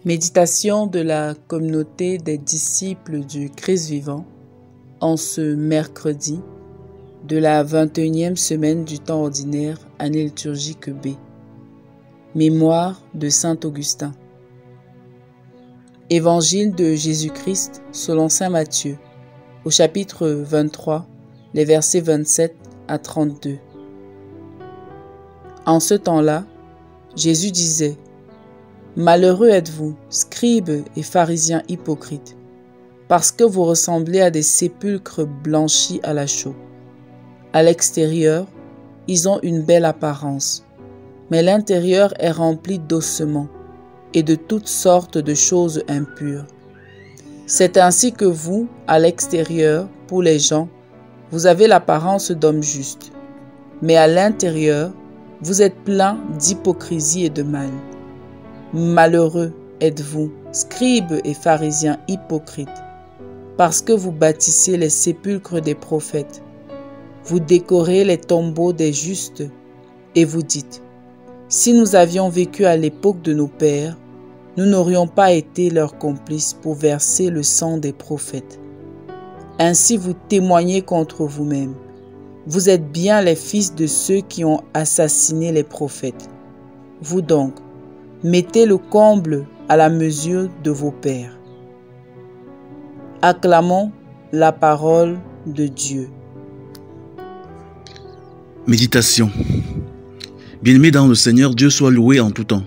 Méditation de la communauté des disciples du Christ vivant en ce mercredi de la 21e semaine du temps ordinaire, année liturgique B. Mémoire de Saint Augustin. Évangile de Jésus-Christ selon saint Matthieu, au chapitre 23, les versets 27 à 32. En ce temps-là, Jésus disait: Malheureux êtes-vous, scribes et pharisiens hypocrites, parce que vous ressemblez à des sépulcres blanchis à la chaux. À l'extérieur, ils ont une belle apparence, mais l'intérieur est rempli d'ossements et de toutes sortes de choses impures. C'est ainsi que vous, à l'extérieur, pour les gens, vous avez l'apparence d'hommes justes, mais à l'intérieur, vous êtes pleins d'hypocrisie et de mal. Malheureux êtes-vous, scribes et pharisiens hypocrites, parce que vous bâtissez les sépulcres des prophètes. Vous décorez les tombeaux des justes et vous dites: si nous avions vécu à l'époque de nos pères, nous n'aurions pas été leurs complices pour verser le sang des prophètes. Ainsi vous témoignez contre vous-même. Vous êtes bien les fils de ceux qui ont assassiné les prophètes. Vous donc, mettez le comble à la mesure de vos pères. Acclamons la parole de Dieu. Méditation. Bien-aimé dans le Seigneur, Dieu soit loué en tout temps.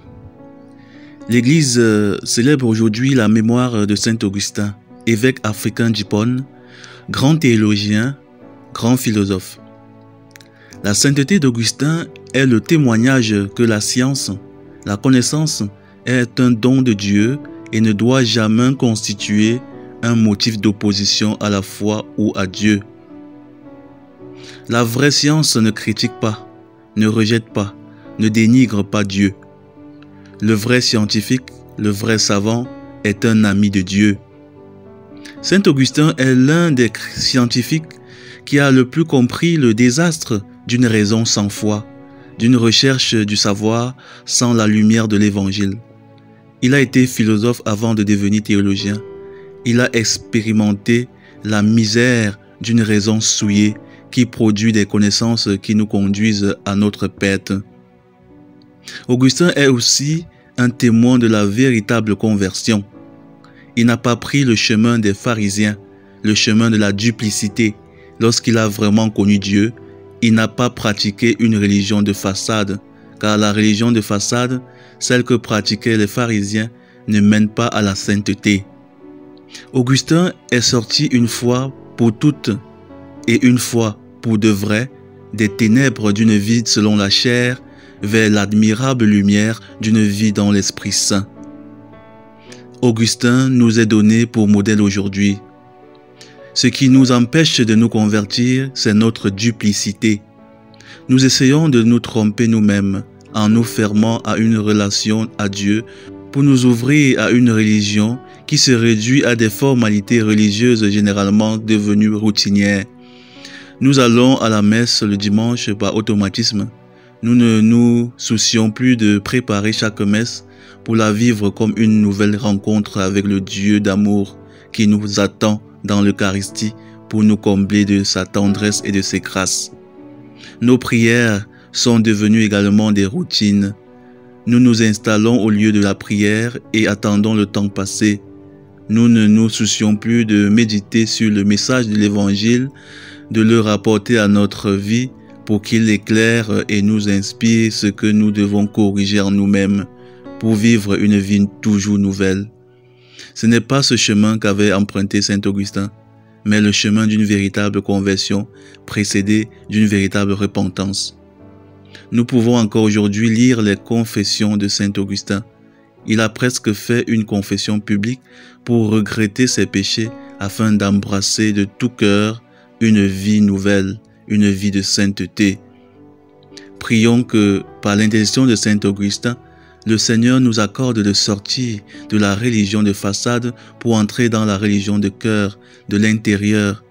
L'Église célèbre aujourd'hui la mémoire de Saint Augustin, évêque africain d'Hippone, grand théologien, grand philosophe. La sainteté d'Augustin est le témoignage que la science, la connaissance est un don de Dieu et ne doit jamais constituer un motif d'opposition à la foi ou à Dieu. La vraie science ne critique pas, ne rejette pas, ne dénigre pas Dieu. Le vrai scientifique, le vrai savant est un ami de Dieu. Saint Augustin est l'un des scientifiques qui a le plus compris le désastre d'une raison sans foi, d'une recherche du savoir sans la lumière de l'Évangile. Il a été philosophe avant de devenir théologien. Il a expérimenté la misère d'une raison souillée qui produit des connaissances qui nous conduisent à notre perte. Augustin est aussi un témoin de la véritable conversion. Il n'a pas pris le chemin des pharisiens, le chemin de la duplicité. Lorsqu'il a vraiment connu Dieu, il n'a pas pratiqué une religion de façade, car la religion de façade, celle que pratiquaient les pharisiens, ne mène pas à la sainteté. Augustin est sorti une fois pour toutes et une fois pour de vrai des ténèbres d'une vie selon la chair vers l'admirable lumière d'une vie dans l'Esprit Saint. Augustin nous est donné pour modèle aujourd'hui. Ce qui nous empêche de nous convertir, c'est notre duplicité. Nous essayons de nous tromper nous-mêmes en nous fermant à une relation à Dieu pour nous ouvrir à une religion qui se réduit à des formalités religieuses généralement devenues routinières. Nous allons à la messe le dimanche par automatisme. Nous ne nous soucions plus de préparer chaque messe pour la vivre comme une nouvelle rencontre avec le Dieu d'amour qui nous attend dans l'Eucharistie pour nous combler de sa tendresse et de ses grâces. Nos prières sont devenues également des routines. Nous nous installons au lieu de la prière et attendons le temps passé. Nous ne nous soucions plus de méditer sur le message de l'Évangile, de le rapporter à notre vie pour qu'il éclaire et nous inspire ce que nous devons corriger en nous-mêmes pour vivre une vie toujours nouvelle. Ce n'est pas ce chemin qu'avait emprunté saint Augustin, mais le chemin d'une véritable conversion précédée d'une véritable repentance. Nous pouvons encore aujourd'hui lire les confessions de saint Augustin. Il a presque fait une confession publique pour regretter ses péchés afin d'embrasser de tout cœur une vie nouvelle, une vie de sainteté. Prions que, par l'intercession de saint Augustin, le Seigneur nous accorde de sortir de la religion de façade pour entrer dans la religion de cœur, de l'intérieur,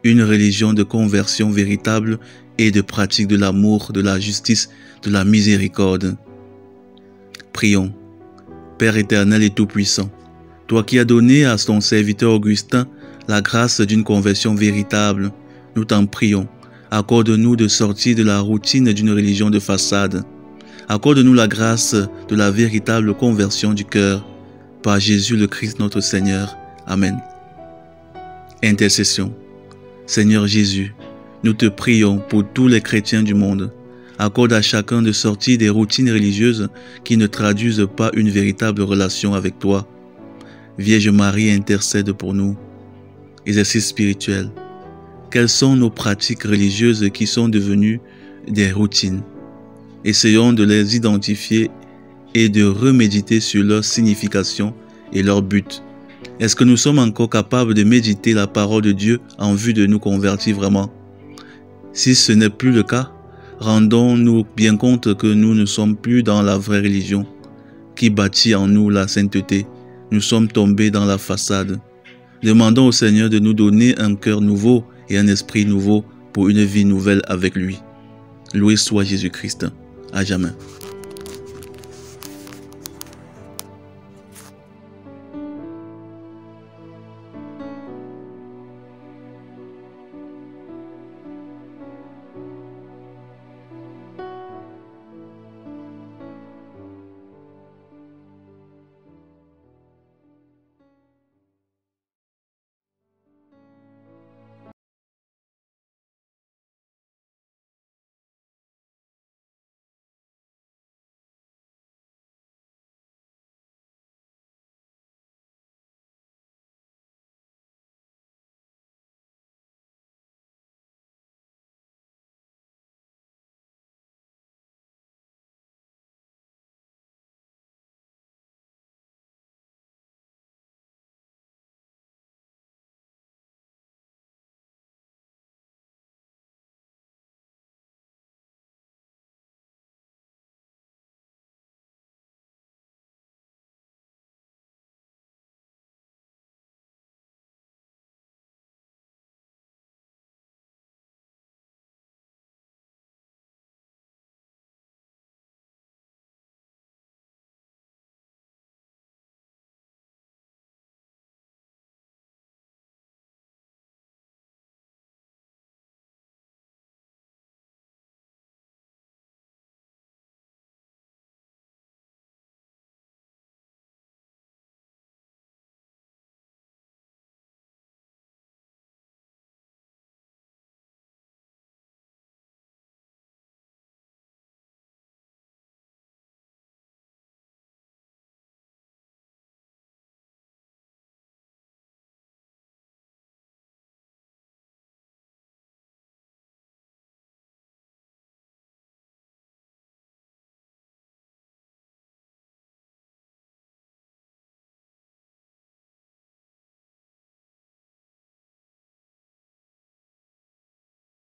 une religion de conversion véritable et de pratique de l'amour, de la justice, de la miséricorde. Prions. Père éternel et tout-puissant, toi qui as donné à ton serviteur Augustin la grâce d'une conversion véritable, nous t'en prions, accorde-nous de sortir de la routine d'une religion de façade. Accorde-nous la grâce de la véritable conversion du cœur, par Jésus le Christ notre Seigneur. Amen. Intercession. Seigneur Jésus, nous te prions pour tous les chrétiens du monde. Accorde à chacun de sortir des routines religieuses qui ne traduisent pas une véritable relation avec toi. Vierge Marie, intercède pour nous. Exercice spirituel. Quelles sont nos pratiques religieuses qui sont devenues des routines? Essayons de les identifier et de reméditer sur leur signification et leur but. Est-ce que nous sommes encore capables de méditer la parole de Dieu en vue de nous convertir vraiment? Si ce n'est plus le cas, rendons-nous bien compte que nous ne sommes plus dans la vraie religion qui bâtit en nous la sainteté. Nous sommes tombés dans la façade. Demandons au Seigneur de nous donner un cœur nouveau et un esprit nouveau pour une vie nouvelle avec lui. Loué soit Jésus-Christ, à jamais.